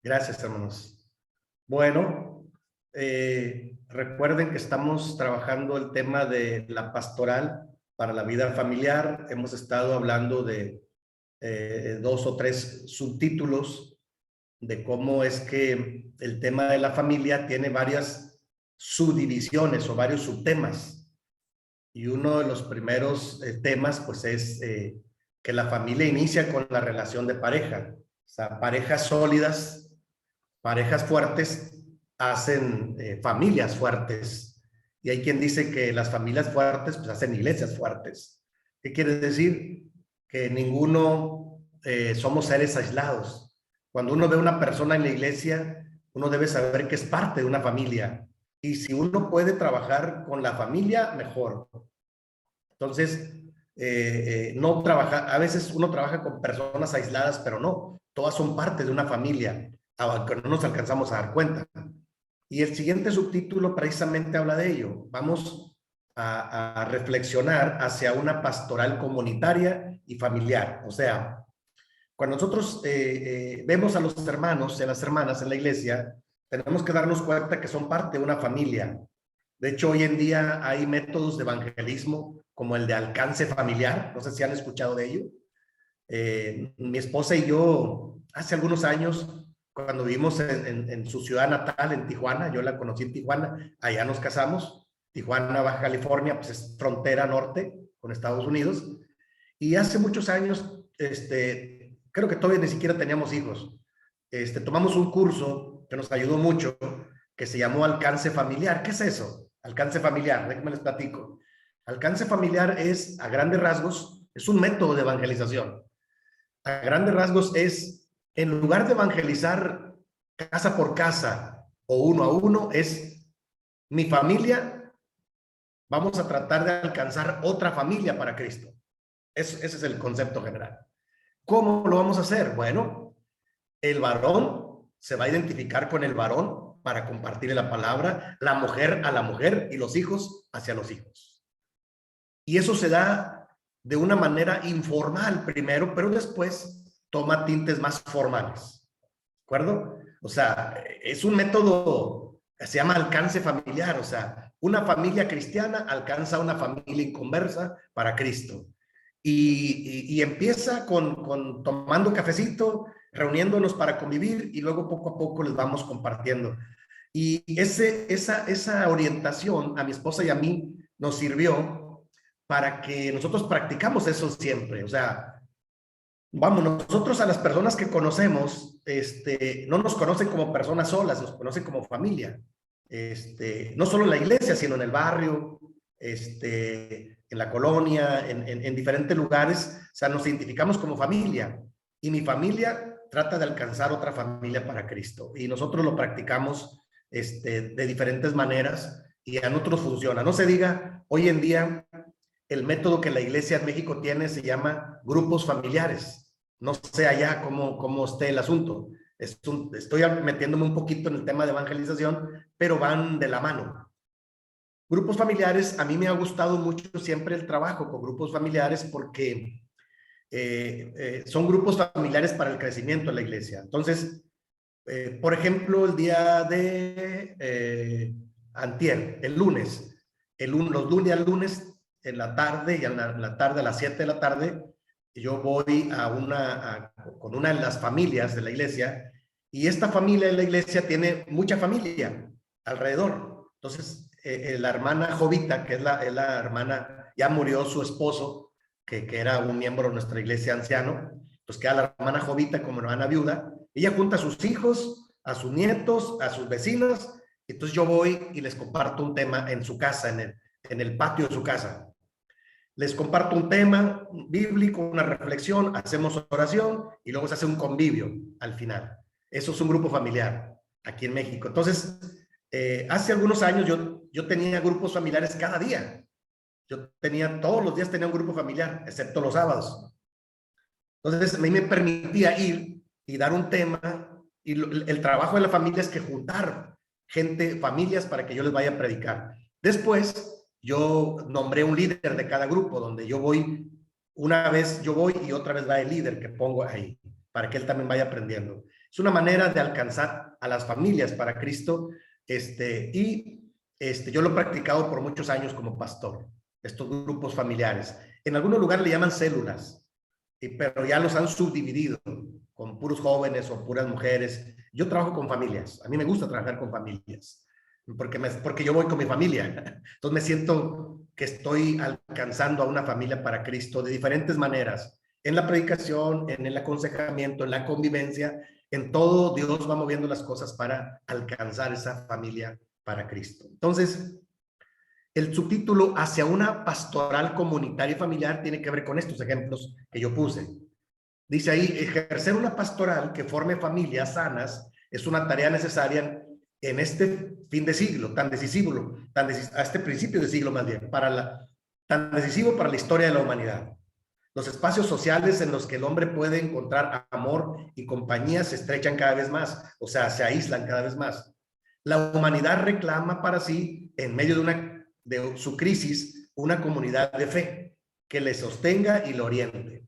Gracias, hermanos. Bueno, recuerden que estamos trabajando el tema de la pastoral para la vida familiar. Hemos estado hablando de 2 o 3 subtítulos de cómo es que el tema de la familia tiene varias subdivisiones o varios subtemas. Y uno de los primeros temas, pues, es que la familia inicia con la relación de pareja. O sea, parejas sólidas, parejas fuertes hacen familias fuertes. Y hay quien dice que las familias fuertes pues hacen iglesias fuertes. ¿Qué quiere decir? Que ninguno somos seres aislados. Cuando uno ve a una persona en la iglesia, uno debe saber que es parte de una familia. Y si uno puede trabajar con la familia, mejor. Entonces, no trabaja, a veces uno trabaja con personas aisladas, pero no, todas son parte de una familia, aunque no nos alcanzamos a dar cuenta. Y el siguiente subtítulo precisamente habla de ello. Vamos a reflexionar hacia una pastoral comunitaria y familiar. O sea, cuando nosotros vemos a los hermanos y a las hermanas en la iglesia, tenemos que darnos cuenta que son parte de una familia. De hecho, hoy en día hay métodos de evangelismo como el de alcance familiar. No sé si han escuchado de ello. Mi esposa y yo, hace algunos años, cuando vivimos en su ciudad natal, en Tijuana, yo la conocí en Tijuana, allá nos casamos. Tijuana, Baja California, pues es frontera norte con Estados Unidos. Y hace muchos años, creo que todavía ni siquiera teníamos hijos. Tomamos un curso que nos ayudó mucho, que se llamó Alcance Familiar. ¿Qué es eso? Alcance familiar, déjenme les platico. Alcance familiar es, a grandes rasgos, es un método de evangelización. A grandes rasgos es, en lugar de evangelizar casa por casa o uno a uno, es mi familia, vamos a tratar de alcanzar otra familia para Cristo. Ese es el concepto general. ¿Cómo lo vamos a hacer? Bueno, el varón se va a identificar con el varón para compartir la palabra, la mujer a la mujer y los hijos hacia los hijos. Y eso se da de una manera informal primero, pero después toma tintes más formales. ¿De acuerdo? O sea, es un método que se llama alcance familiar. O sea, una familia cristiana alcanza a una familia inconversa para Cristo. Y empieza con tomando cafecito, reuniéndonos para convivir y luego poco a poco les vamos compartiendo. Y esa orientación a mi esposa y a mí nos sirvió para que nosotros practicamos eso siempre. O sea, vamos, nosotros a las personas que conocemos, no nos conocen como personas solas, nos conocen como familia. No solo en la iglesia, sino en el barrio, en la colonia, en diferentes lugares. O sea, nos identificamos como familia. Y mi familia trata de alcanzar otra familia para Cristo. Y nosotros lo practicamos de diferentes maneras y a nosotros funciona. No se diga, hoy en día el método que la iglesia en México tiene se llama grupos familiares. No sé allá cómo esté el asunto. Estoy metiéndome un poquito en el tema de evangelización, pero van de la mano. Grupos familiares, a mí me ha gustado mucho siempre el trabajo con grupos familiares porque son grupos familiares para el crecimiento de la iglesia. Entonces, por ejemplo, el día de antier, el lunes, los lunes al lunes en la tarde y en la tarde a las 7 de la tarde, yo voy con una de las familias de la iglesia y esta familia de la iglesia tiene mucha familia alrededor. Entonces, la hermana Jovita, que es la hermana, ya murió su esposo, que era un miembro de nuestra iglesia anciano, pues queda la hermana Jovita como hermana viuda. Ella junta a sus hijos, a sus nietos, a sus vecinos. Entonces yo voy y les comparto un tema en su casa, en el patio de su casa. Les comparto un tema bíblico, una reflexión, hacemos oración y luego se hace un convivio al final. Eso es un grupo familiar aquí en México. Entonces, hace algunos años yo tenía grupos familiares cada día. Todos los días tenía un grupo familiar, excepto los sábados. Entonces, a mí me permitía ir y dar un tema, y el trabajo de la familia es que juntar familias para que yo les vaya a predicar. Después, yo nombré un líder de cada grupo, donde yo voy, una vez yo voy y otra vez va el líder que pongo ahí, para que él también vaya aprendiendo. Es una manera de alcanzar a las familias para Cristo, yo lo he practicado por muchos años como pastor, estos grupos familiares. En algunos lugares le llaman células, pero ya los han subdividido con puros jóvenes o puras mujeres. Yo trabajo con familias, a mí me gusta trabajar con familias, porque yo voy con mi familia, entonces me siento que estoy alcanzando a una familia para Cristo de diferentes maneras, en la predicación, en el aconsejamiento, en la convivencia, en todo Dios va moviendo las cosas para alcanzar esa familia para Cristo. Entonces, el subtítulo hacia una pastoral comunitaria y familiar tiene que ver con estos ejemplos que yo puse. Dice ahí, ejercer una pastoral que forme familias sanas es una tarea necesaria en este fin de siglo, a este principio de siglo más bien, tan decisivo para la historia de la humanidad. Los espacios sociales en los que el hombre puede encontrar amor y compañía se estrechan cada vez más, o sea, se aíslan cada vez más. La humanidad reclama para sí, en medio de su crisis, una comunidad de fe que le sostenga y le oriente.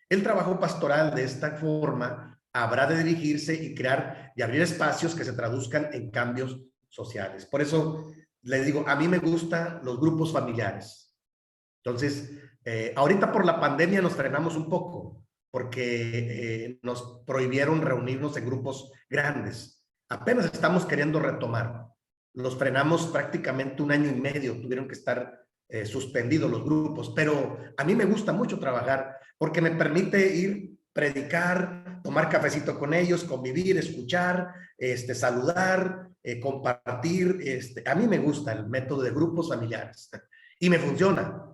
El trabajo pastoral de esta forma habrá de dirigirse y crear y abrir espacios que se traduzcan en cambios sociales. Por eso les digo, a mí me gustan los grupos familiares. Entonces, ahorita por la pandemia nos frenamos un poco porque nos prohibieron reunirnos en grupos grandes. Apenas estamos queriendo retomar. Los frenamos prácticamente 1 año y medio, tuvieron que estar suspendidos los grupos, pero a mí me gusta mucho trabajar porque me permite ir, predicar, tomar cafecito con ellos, convivir, escuchar, saludar, compartir. A mí me gusta el método de grupos familiares y me funciona.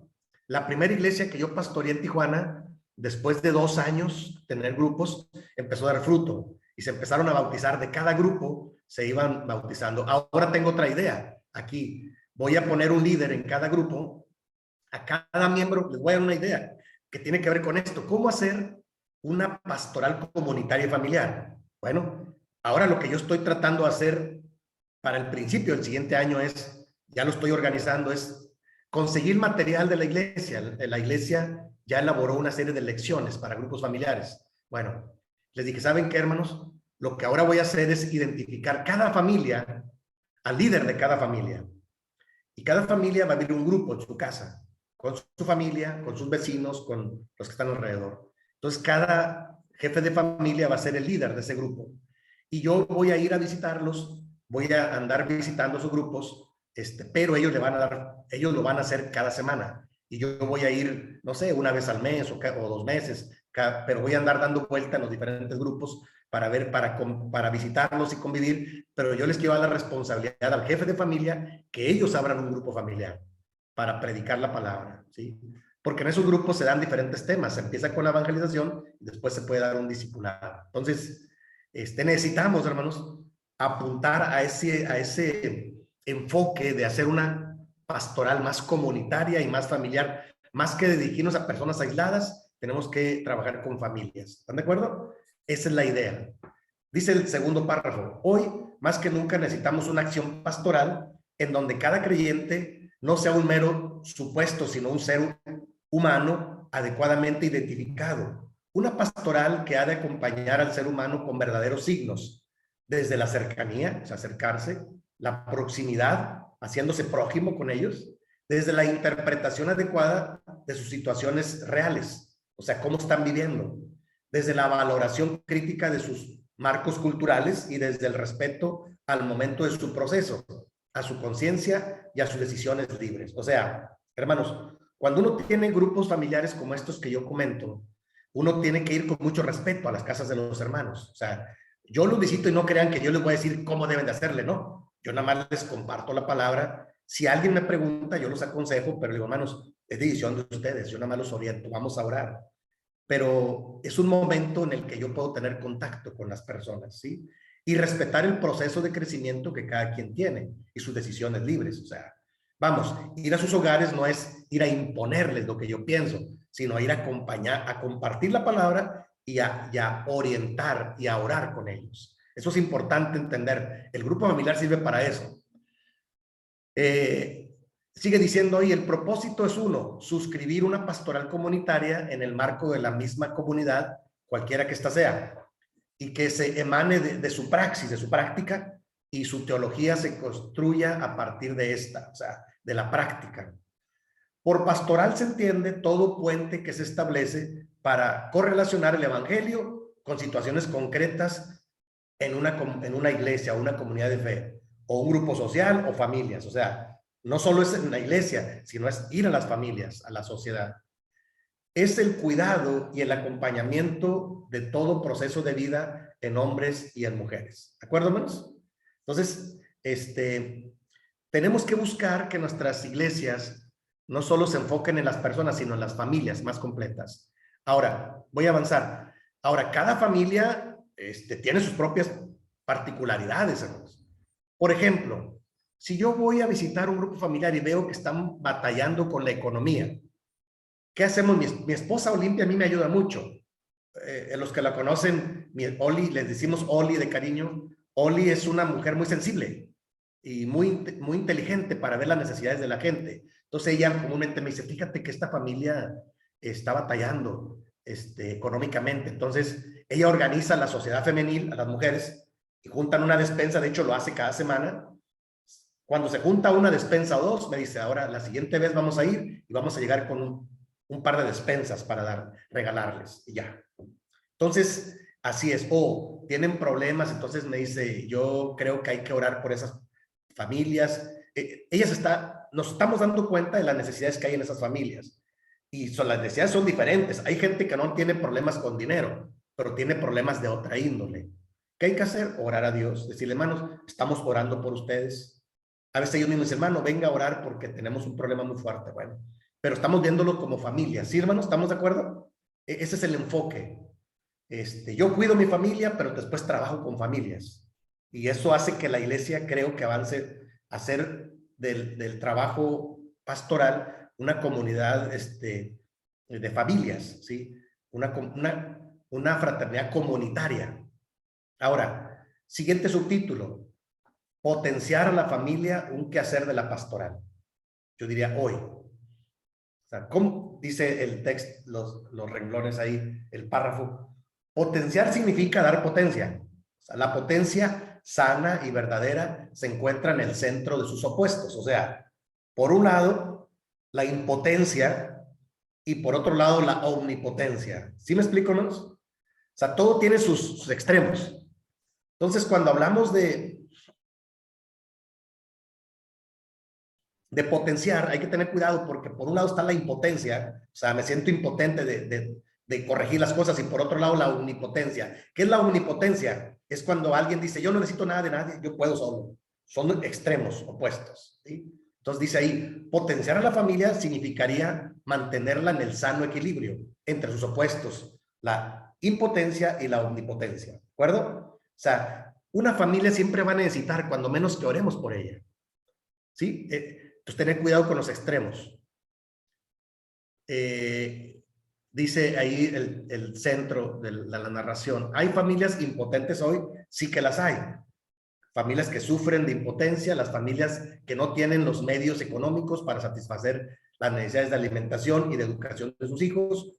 La primera iglesia que yo pastoreé en Tijuana, después de 2 años tener grupos, empezó a dar fruto y se empezaron a bautizar. De cada grupo se iban bautizando. Ahora tengo otra idea aquí. Voy a poner un líder en cada grupo. A cada miembro les voy a dar una idea que tiene que ver con esto. ¿Cómo hacer una pastoral comunitaria y familiar? Bueno, ahora lo que yo estoy tratando de hacer para el principio del siguiente año ya lo estoy organizando, es conseguir material de la iglesia. La iglesia ya elaboró una serie de lecciones para grupos familiares. Bueno, les dije, ¿saben qué, hermanos? Lo que ahora voy a hacer es identificar cada familia, al líder de cada familia. Y cada familia va a abrir un grupo en su casa, con su familia, con sus vecinos, con los que están alrededor. Entonces, cada jefe de familia va a ser el líder de ese grupo. Y yo voy a ir a visitarlos, voy a andar visitando sus grupos, pero ellos lo van a hacer cada semana. Y yo voy a ir, no sé, 1 vez al mes o 2 meses, pero voy a andar dando vuelta en los diferentes grupos para visitarlos y convivir, pero yo les quiero dar la responsabilidad al jefe de familia que ellos abran un grupo familiar para predicar la palabra, ¿sí? Porque en esos grupos se dan diferentes temas, se empieza con la evangelización y después se puede dar un discipulado. Entonces, necesitamos, hermanos, apuntar a ese enfoque de hacer una pastoral más comunitaria y más familiar, más que dirigirnos a personas aisladas, tenemos que trabajar con familias. ¿Están de acuerdo? Esa es la idea. Dice el segundo párrafo, hoy más que nunca necesitamos una acción pastoral en donde cada creyente no sea un mero supuesto, sino un ser humano adecuadamente identificado. Una pastoral que ha de acompañar al ser humano con verdaderos signos, desde la cercanía, o sea, acercarse, la proximidad, haciéndose prójimo con ellos, desde la interpretación adecuada de sus situaciones reales, o sea, cómo están viviendo, desde la valoración crítica de sus marcos culturales y desde el respeto al momento de su proceso, a su conciencia y a sus decisiones libres. O sea, hermanos, cuando uno tiene grupos familiares como estos que yo comento, uno tiene que ir con mucho respeto a las casas de los hermanos. O sea, yo los visito y no crean que yo les voy a decir cómo deben de hacerle, ¿no? Yo nada más les comparto la palabra. Si alguien me pregunta, yo los aconsejo, pero digo, hermanos, es decisión de ustedes, yo nada más los oriento, vamos a orar. Pero es un momento en el que yo puedo tener contacto con las personas, ¿sí? Y respetar el proceso de crecimiento que cada quien tiene y sus decisiones libres. O sea, vamos, ir a sus hogares no es ir a imponerles lo que yo pienso, sino ir a acompañar, a compartir la palabra y a orientar y a orar con ellos. Eso es importante entender. El grupo familiar sirve para eso. Sigue diciendo hoy, el propósito es uno, suscribir una pastoral comunitaria en el marco de la misma comunidad, cualquiera que ésta sea. y que se emane de su praxis, de su práctica, y su teología se construya a partir de esta, o sea, de la práctica. Por pastoral se entiende todo puente que se establece para correlacionar el evangelio con situaciones concretas en una iglesia o una comunidad de fe, o un grupo social o familias. O sea, no solo es en la iglesia, sino es ir a las familias, a la sociedad. Es el cuidado y el acompañamiento de todo proceso de vida en hombres y en mujeres. ¿De acuerdo, hermanos? Entonces, tenemos que buscar que nuestras iglesias no solo se enfoquen en las personas, sino en las familias más completas. Ahora, voy a avanzar. Ahora, cada familia tiene sus propias particularidades, hermanos. Por ejemplo, si yo voy a visitar un grupo familiar y veo que están batallando con la economía, ¿qué hacemos? Mi esposa Olimpia a mí me ayuda mucho. Los que la conocen, Oli, les decimos Oli de cariño. Oli es una mujer muy sensible y muy inteligente para ver las necesidades de la gente. Entonces ella comúnmente me dice, fíjate que esta familia está batallando económicamente. Entonces ella organiza la sociedad femenil, a las mujeres, y juntan una despensa. De hecho, lo hace cada semana. Cuando se junta una despensa o dos, me dice, ahora la siguiente vez vamos a ir y vamos a llegar con un par de despensas para regalarles, y ya. Entonces, así es. O tienen problemas, entonces me dice, yo creo que hay que orar por esas familias. Nos estamos dando cuenta de las necesidades que hay en esas familias. Y las necesidades son diferentes. Hay gente que no tiene problemas con dinero, pero tiene problemas de otra índole. ¿Qué hay que hacer? Orar a Dios. Decirle, hermanos, estamos orando por ustedes. A veces ellos mismos dicen, hermano, venga a orar porque tenemos un problema muy fuerte. Bueno, pero estamos viéndolo como familia. ¿Sí, hermanos? ¿Estamos de acuerdo? Ese es el enfoque. Yo cuido mi familia, pero después trabajo con familias. Y eso hace que la iglesia, creo que avance a hacer del trabajo pastoral una comunidad de familias, ¿sí? Una fraternidad comunitaria. Ahora, siguiente subtítulo: potenciar a la familia, un quehacer de la pastoral. Yo diría hoy. O sea, ¿cómo dice el texto, los renglones ahí, el párrafo? Potenciar significa dar potencia. O sea, la potencia sana y verdadera se encuentra en el centro de sus opuestos. O sea, por un lado, la impotencia, y por otro lado, la omnipotencia. ¿Sí me explico, no? O sea, todo tiene sus extremos. Entonces, cuando hablamos de potenciar, hay que tener cuidado, porque por un lado está la impotencia, o sea, me siento impotente de corregir las cosas, y por otro lado la omnipotencia. ¿Qué es la omnipotencia? Es cuando alguien dice, yo no necesito nada de nadie, yo puedo solo. Son extremos opuestos, ¿sí? Entonces dice ahí, potenciar a la familia significaría mantenerla en el sano equilibrio entre sus opuestos, la impotencia y la omnipotencia, ¿de acuerdo? O sea, una familia siempre va a necesitar, cuando menos, que oremos por ella, ¿sí? Entonces, tener cuidado con los extremos. Dice ahí el centro de la narración. ¿Hay familias impotentes hoy? Sí que las hay. Familias que sufren de impotencia, las familias que no tienen los medios económicos para satisfacer las necesidades de alimentación y de educación de sus hijos,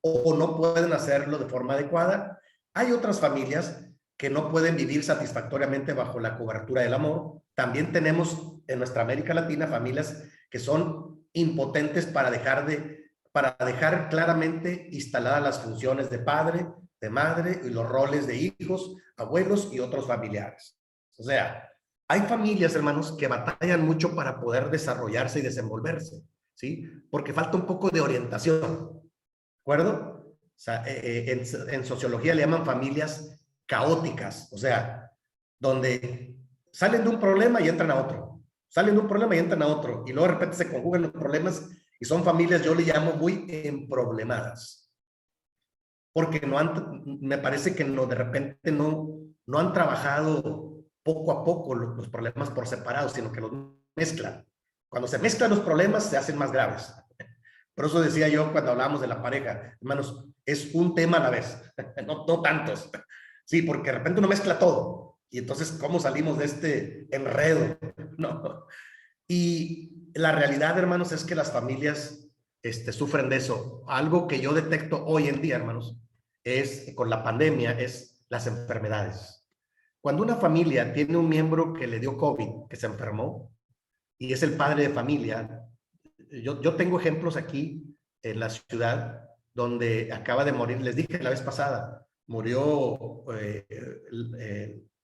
o no pueden hacerlo de forma adecuada. Hay otras familias que no pueden vivir satisfactoriamente bajo la cobertura del amor. También tenemos en nuestra América Latina familias que son impotentes para dejar claramente instaladas las funciones de padre, de madre, y los roles de hijos, abuelos y otros familiares. O sea, hay familias, hermanos, que batallan mucho para poder desarrollarse y desenvolverse, ¿sí? Porque falta un poco de orientación, ¿de acuerdo? O sea, en sociología le llaman familias caóticas, o sea, donde salen de un problema y entran a otro, salen de un problema y entran a otro, y luego de repente se conjugan los problemas, y son familias, yo le llamo, muy emproblemadas, porque me parece que de repente no han trabajado poco a poco los problemas por separado, sino que los mezclan. Cuando se mezclan los problemas, se hacen más graves. Por eso decía yo cuando hablábamos de la pareja, hermanos, es un tema a la vez, no tantos. Sí, porque de repente uno mezcla todo. Y entonces, ¿cómo salimos de este enredo? No. Y la realidad, hermanos, es que las familias sufren de eso. Algo que yo detecto hoy en día, hermanos, con la pandemia, es las enfermedades. Cuando una familia tiene un miembro que le dio COVID, que se enfermó, y es el padre de familia, yo tengo ejemplos aquí en la ciudad donde acaba de morir, les dije la vez pasada, murió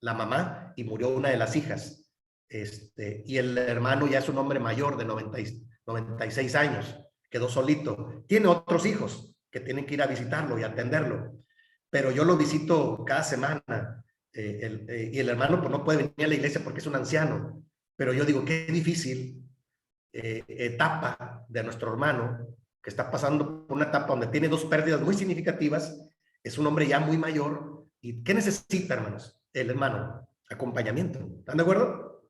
la mamá y murió una de las hijas. Y el hermano ya es un hombre mayor de 96 años, quedó solito. Tiene otros hijos que tienen que ir a visitarlo y atenderlo, pero yo lo visito cada semana. Y el hermano pues no puede venir a la iglesia porque es un anciano, pero yo digo, qué difícil etapa de nuestro hermano, que está pasando por una etapa donde tiene dos pérdidas muy significativas, es un hombre ya muy mayor. ¿Y qué necesita, hermanos? El hermano, acompañamiento. ¿Están de acuerdo?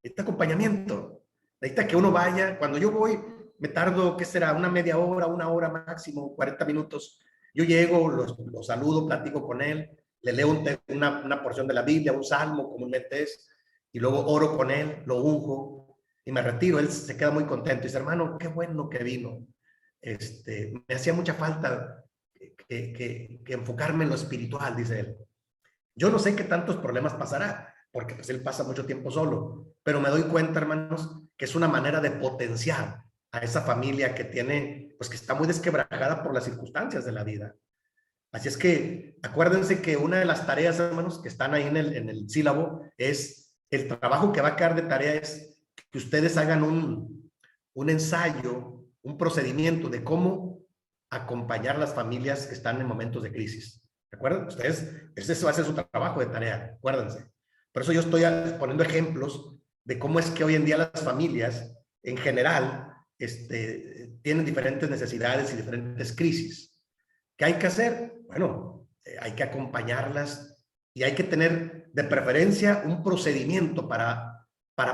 Este acompañamiento. Necesita que uno vaya. Cuando yo voy, me tardo, ¿qué será? Una media hora, una hora máximo, 40 minutos. Yo llego, lo saludo, platico con él, le leo una porción de la Biblia, un salmo, comúnmente es, y luego oro con él, lo unjo y me retiro. Él se queda muy contento y dice, hermano, qué bueno que vino. Me hacía mucha falta que enfocarme en lo espiritual, dice él. Yo no sé qué tantos problemas pasará, porque pues él pasa mucho tiempo solo, pero me doy cuenta, hermanos, que es una manera de potenciar a esa familia que tiene, pues que está muy desquebrajada por las circunstancias de la vida. Así es que acuérdense que una de las tareas, hermanos, que están ahí en el sílabo, es el trabajo que va a quedar de tarea es que ustedes hagan un ensayo, un procedimiento de cómo acompañar a las familias que están en momentos de crisis. ¿De acuerdo? Ustedes, ese va a ser su trabajo de tarea, acuérdense. Por eso yo estoy poniendo ejemplos de cómo es que hoy en día las familias, en general, tienen diferentes necesidades y diferentes crisis. ¿Qué hay que hacer? Bueno, hay que acompañarlas y hay que tener de preferencia un procedimiento para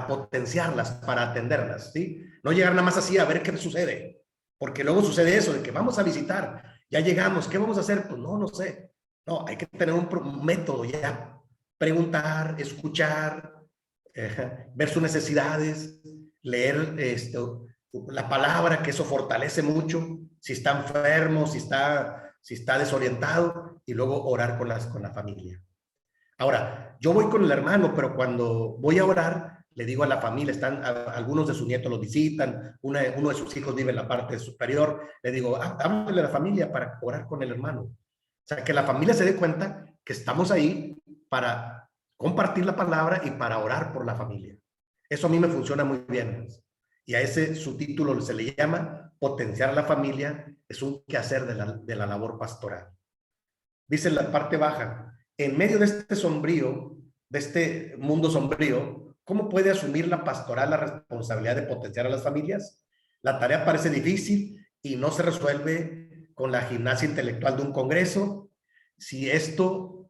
potenciarlas, para atenderlas, ¿sí? No llegar nada más así a ver qué sucede, porque luego sucede eso de que vamos a visitar, ya llegamos, ¿qué vamos a hacer? Pues no sé. No, hay que tener un método ya, preguntar, escuchar, ver sus necesidades, leer la palabra, que eso fortalece mucho, si está enfermo, si está desorientado, y luego orar con la familia. Ahora, yo voy con el hermano, pero cuando voy a orar, le digo a la familia, algunos de sus nietos los visitan, uno de sus hijos vive en la parte superior, le digo, háblale a la familia para orar con el hermano. O sea, que la familia se dé cuenta que estamos ahí para compartir la palabra y para orar por la familia. Eso a mí me funciona muy bien. Y a ese subtítulo se le llama potenciar la familia, es un quehacer de la labor pastoral. Dice en la parte baja, en medio de este sombrío, de este mundo sombrío, ¿cómo puede asumir la pastoral la responsabilidad de potenciar a las familias? La tarea parece difícil y no se resuelve con la gimnasia intelectual de un congreso. Si esto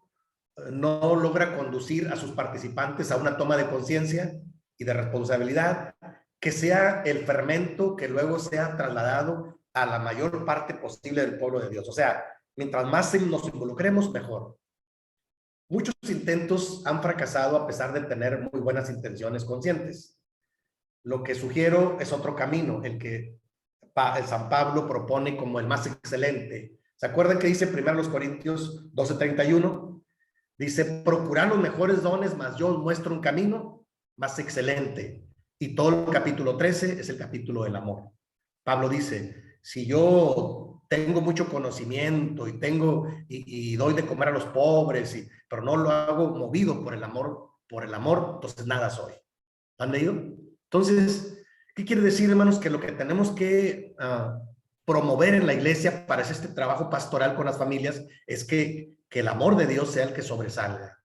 no logra conducir a sus participantes a una toma de conciencia y de responsabilidad, que sea el fermento que luego sea trasladado a la mayor parte posible del pueblo de Dios. O sea, mientras más nos involucremos, mejor. Muchos intentos han fracasado a pesar de tener muy buenas intenciones conscientes. Lo que sugiero es otro camino, el que San Pablo propone como el más excelente. ¿Se acuerdan que dice 1 Corintios 12:31? Dice, procurar los mejores dones, mas yo os muestro un camino más excelente. Y todo el capítulo 13 es el capítulo del amor. Pablo dice, si yo tengo mucho conocimiento y doy de comer a los pobres, pero no lo hago movido por el amor, entonces nada soy. ¿Han leído? Entonces, ¿qué quiere decir, hermanos? Que lo que tenemos que promover en la iglesia para hacer este trabajo pastoral con las familias es que el amor de Dios sea el que sobresalga.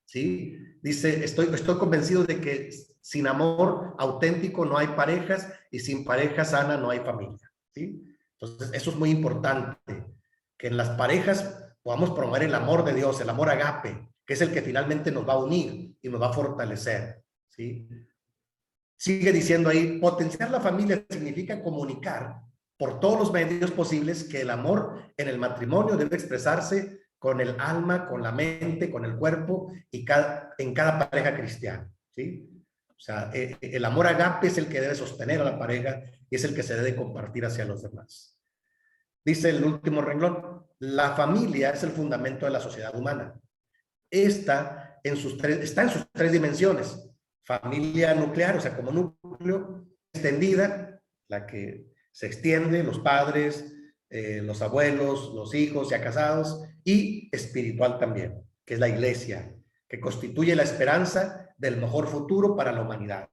¿Sí? Dice, estoy convencido de que sin amor auténtico no hay parejas y sin pareja sana no hay familia. ¿Sí? Entonces, eso es muy importante, que en las parejas podamos promover el amor de Dios, el amor agape, que es el que finalmente nos va a unir y nos va a fortalecer. ¿Sí? Sigue diciendo ahí, potenciar la familia significa comunicar por todos los medios posibles que el amor en el matrimonio debe expresarse con el alma, con la mente, con el cuerpo y en cada pareja cristiana, ¿sí? O sea, el amor agape es el que debe sostener a la pareja y es el que se debe compartir hacia los demás. Dice el último renglón, La familia es el fundamento de la sociedad humana. Está en sus tres dimensiones. Familia nuclear, o sea, como núcleo, extendida, la que se extiende, los padres, los abuelos, los hijos ya casados, y espiritual también, que es la iglesia, que constituye la esperanza del mejor futuro para la humanidad.